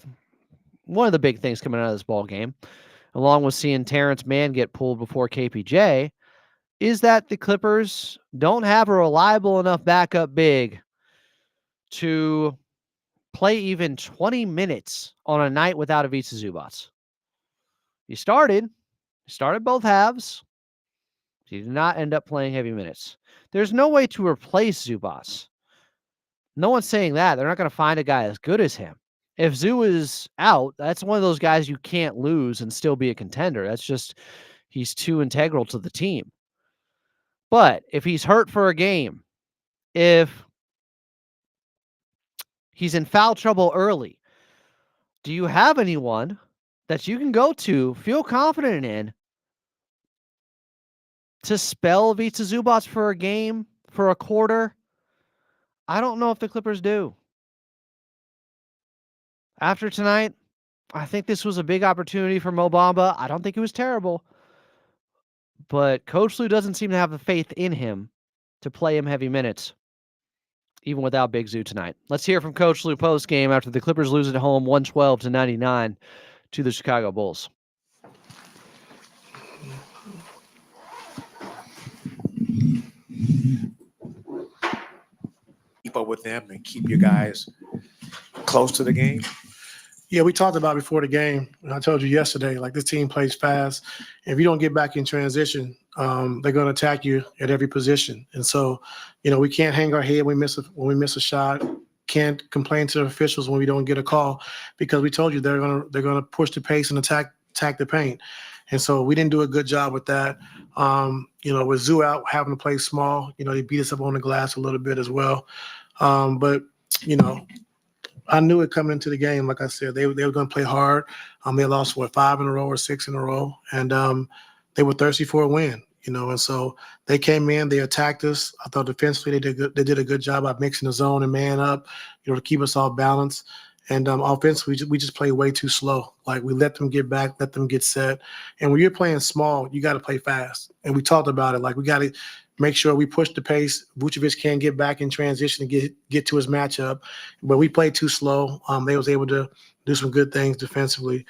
things coming out of this ball game, along with seeing Terrence Mann get pulled before KPJ, is that the Clippers don't have a reliable enough backup big to play even 20 minutes on a night without Ivica Zubac. He started both halves. He did not end up playing heavy minutes. There's no way to replace Zubac. No one's saying that. They're not going to find a guy as good as him. If Zoo is out, that's one of those guys you can't lose and still be a contender. That's just, he's too integral to the team. But if he's hurt for a game, if he's in foul trouble early, do you have anyone that you can go to, feel confident in, to spell Ivica Zubac for a game, for a quarter? I don't know if the Clippers do. After tonight, I think this was a big opportunity for Mo Bamba. I don't think it was terrible. But Coach Lue doesn't seem to have the faith in him to play him heavy minutes, even without Big Zoo tonight. Let's hear from Coach Lue post-game after the Clippers lose at home 112-99 to the Chicago Bulls. Keep up with them and keep your guys close to the game. Yeah, we talked about before the game, and I told you yesterday, like, this team plays fast. If you don't get back in transition, they're going to attack you at every position. And so, we can't hang our head when we miss a shot. Can't complain to the officials when we don't get a call, because we told you they're gonna push the pace and attack the paint. And so we didn't do a good job with that. With Zoo out, having to play small, they beat us up on the glass a little bit as well. But I knew it coming into the game. Like I said, they were going to play hard. They lost 5 in a row or 6 in a row, and they were thirsty for a win. And so they came in, they attacked us. I thought defensively they did a good job of mixing the zone and man up, to keep us all balanced. And offensively, we just played way too slow. Like, we let them get back, let them get set. And when you're playing small, you got to play fast. And we talked about it. Like, we got to make sure we push the pace. Vucevic can't get back in transition and get to his matchup. But we played too slow. They was able to do some good things defensively.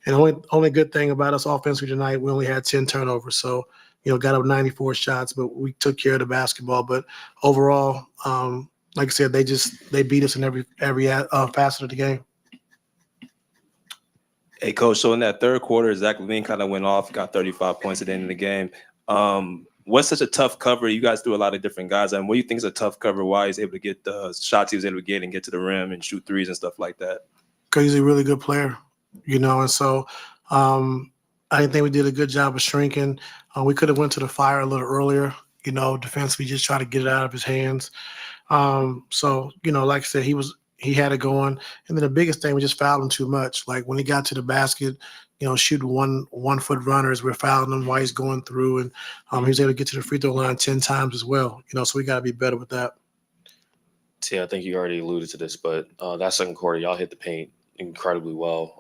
And only good thing about us offensively tonight, we only had 10 turnovers. So, got up 94 shots, but we took care of the basketball. But overall, like I said, they beat us in every facet of the game. Hey, Coach, so in that third quarter, Zach LaVine kind of went off, got 35 points at the end of the game. What's such a tough cover? You guys do a lot of different guys. And what do you think is a tough cover? Why he's able to get the shots he was able to get and get to the rim and shoot threes and stuff like that? Because he's a really good player, and so I think we did a good job of shrinking. We could have went to the fire a little earlier, defensively, just try to get it out of his hands. So, like I said, he had it going. And then the biggest thing, we just fouled him too much. Like when he got to the basket, shooting 1 foot runners, we're fouling him while he's going through. And he was able to get to the free throw line 10 times as well. So we got to be better with that. See, I think you already alluded to this, but that second quarter, y'all hit the paint incredibly well.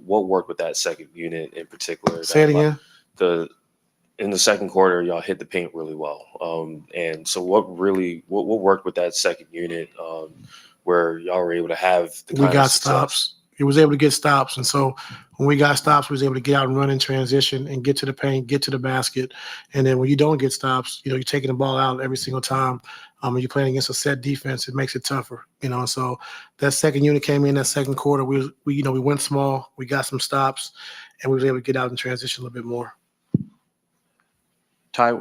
What worked with that second unit in particular? Say it again. In the second quarter, y'all hit the paint really well. And so what worked with that second unit where y'all were able to have the kind we got of success? stops. He was able to get stops. And so when we got stops, we was able to get out and run in transition and get to the paint, get to the basket. And then when you don't get stops, you're taking the ball out every single time. And you're playing against a set defense, it makes it tougher. So that second unit came in that second quarter. We went small, we got some stops, and we was able to get out in transition a little bit more. Ty,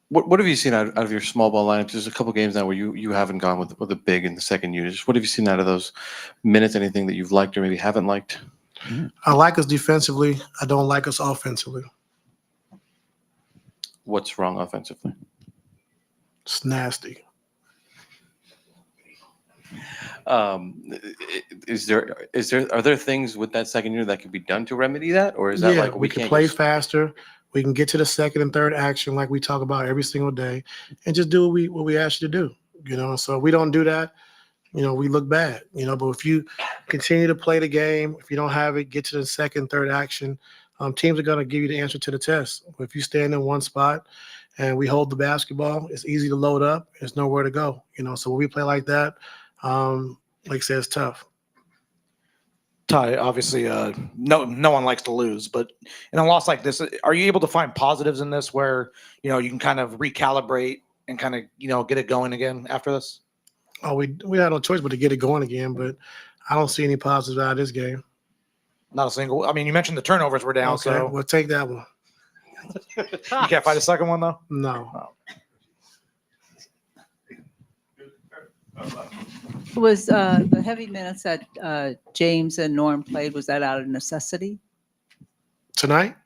what have you seen out of your small ball lineups? There's a couple games now where you haven't gone with a big in the second unit. Just what have you seen out of those minutes? Anything that you've liked or maybe haven't liked? I like us defensively. I don't like us offensively. What's wrong offensively? It's nasty. Are there things with that second unit that could be done to remedy that, or is that like we can play faster? We can get to the second and third action like we talk about every single day, and just do what we ask you to do. And so if we don't do that, we look bad. But if you continue to play the game, if you don't have it, get to the second, third action, teams are going to give you the answer to the test. If you stand in one spot and we hold the basketball, it's easy to load up. There's nowhere to go. So when we play like that, like I said, it's tough. Ty, obviously, no one likes to lose, but in a loss like this, are you able to find positives in this where, you can kind of recalibrate and kind of, get it going again after this? Oh, we had no choice but to get it going again, but I don't see any positives out of this game. Not a single. I mean, you mentioned the turnovers were down, Okay, so we'll take that one. You can't find a second one, though? No. Was the heavy minutes that James and Norm played, was that out of necessity? Tonight?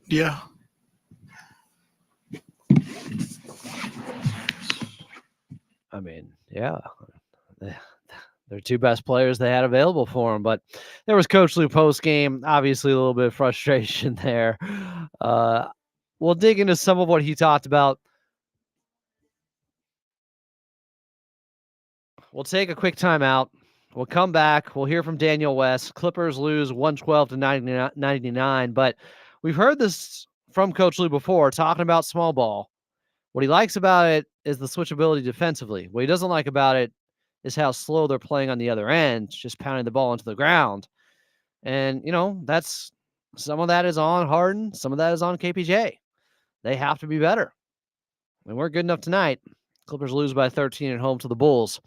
Yeah. I mean, yeah. They're two best players they had available for him, but there was Coach Lou post game. Obviously, a little bit of frustration there. We'll dig into some of what he talked about. We'll take a quick timeout. We'll come back. We'll hear from Daniel West. Clippers lose 112 to 99, but we've heard this from Coach Lou before, talking about small ball. What he likes about it is the switchability defensively. What he doesn't like about it is how slow they're playing on the other end, just pounding the ball into the ground. And, that's some of that is on Harden. Some of that is on KPJ. They have to be better. They weren't good enough tonight. Clippers lose by 13 at home to the Bulls.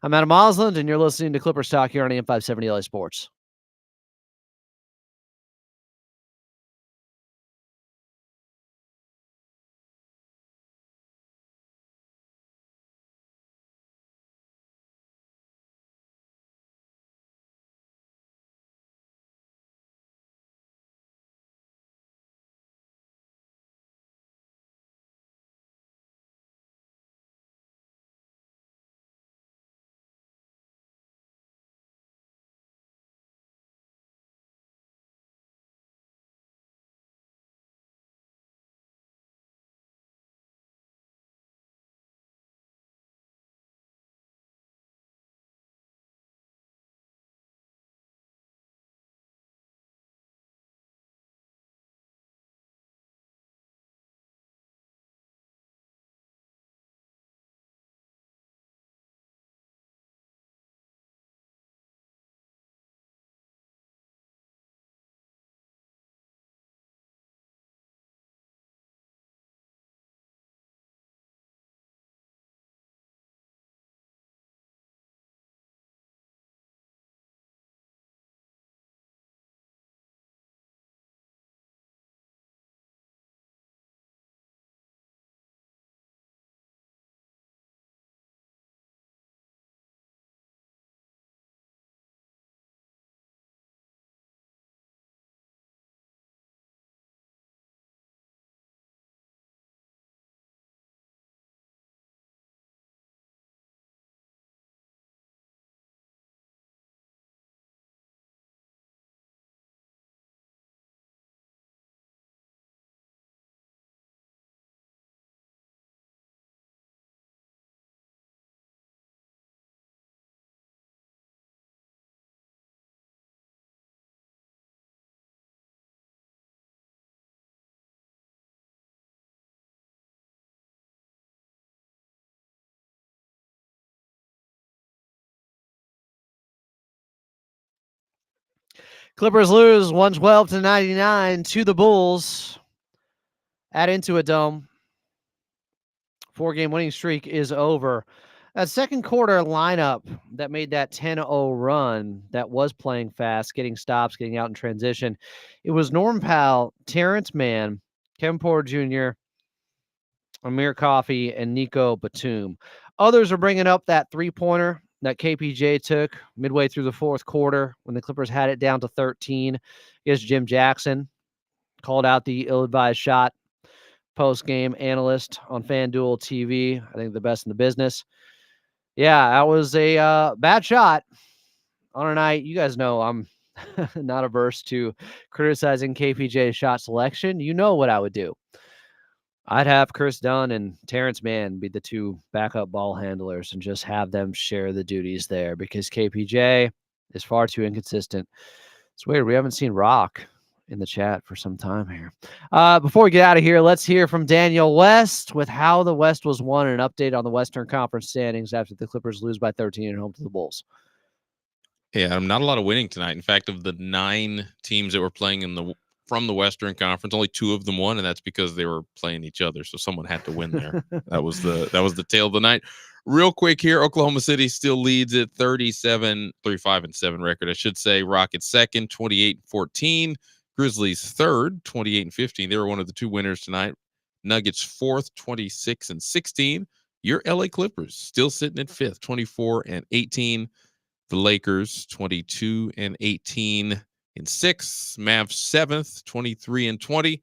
I'm Adam Osland, and you're listening to Clippers Talk here on AM 570 LA Sports. Clippers lose 112-99 to the Bulls at Intuit Dome. 4-game winning streak is over. That second quarter lineup that made that 10-0 run that was playing fast, getting stops, getting out in transition. It was Norm Powell, Terrence Mann, Kevin Porter Jr., Amir Coffey, and Nico Batum. Others are bringing up that three-pointer that KPJ took midway through the fourth quarter when the Clippers had it down to 13 against Jim Jackson. Called out the ill-advised shot. Post-game analyst on FanDuel TV. I think the best in the business. Yeah, that was a bad shot on a night. You guys know I'm not averse to criticizing KPJ's shot selection. You know what I would do. I'd have Chris Dunn and Terrence Mann be the two backup ball handlers and just have them share the duties there because KPJ is far too inconsistent. It's weird. We haven't seen Rock in the chat for some time here. Before we get out of here, let's hear from Daniel West with how the West was won and an update on the Western Conference standings after the Clippers lose by 13 at home to the Bulls. Yeah, not a lot of winning tonight. In fact, of the 9 teams that were playing from the Western Conference, only 2 of them won, and that's because they were playing each other. So someone had to win there. That was the tale of the night. Real quick here, Oklahoma City still leads at 35-7 record, I should say. Rockets second, 28-14. Grizzlies third, 28-15. They were one of the 2 winners tonight. Nuggets fourth, 26-16. Your LA Clippers still sitting at fifth, 24-18. The Lakers 22-18 in sixth. Mavs seventh, 23-20.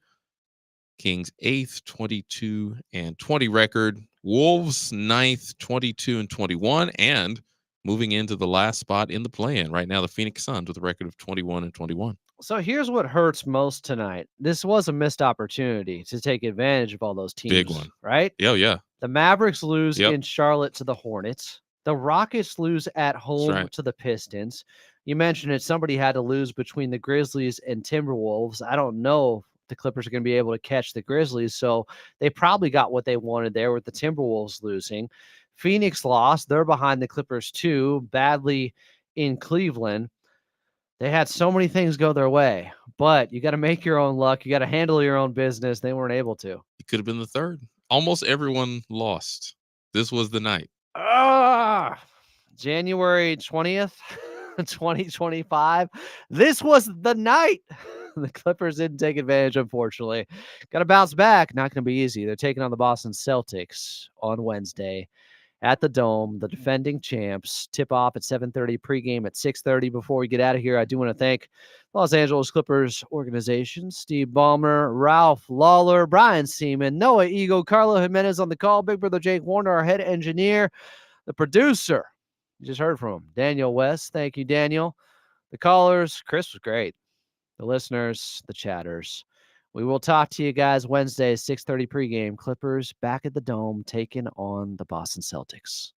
Kings eighth, 22-20 record. Wolves ninth, 22-21, and moving into the last spot in the play-in right now. The Phoenix Suns with a record of 21-21. So here's what hurts most tonight. This was a missed opportunity to take advantage of all those teams. Big one, right? Yeah. The Mavericks lose Yep. in Charlotte to the Hornets. The Rockets lose at home right. to the Pistons. You mentioned it. Somebody had to lose between the Grizzlies and Timberwolves. I don't know if the Clippers are going to be able to catch the Grizzlies, so they probably got what they wanted there with the Timberwolves losing. Phoenix lost. They're behind the Clippers too, badly in Cleveland. They had so many things go their way, but you got to make your own luck. You got to handle your own business. They weren't able to. It could have been the third. Almost everyone lost. This was the night. January 20th, 2025. This was the night. The Clippers didn't take advantage, unfortunately. Got to bounce back. Not going to be easy. They're taking on the Boston Celtics on Wednesday at the Dome, the defending champs. Tip off at 7:30, pregame at 6:30. Before we get out of here, I do want to thank Los Angeles Clippers organization, Steve Ballmer, Ralph Lawler, Brian Seaman, Noah Eagle, Carlo Jimenez on the call, Big Brother Jake Warner, our head engineer, the producer. You just heard from him, Daniel West. Thank you, Daniel. The callers, Chris was great. The listeners, the chatters. We will talk to you guys Wednesday, 6:30 pregame. Clippers back at the Dome, taking on the Boston Celtics.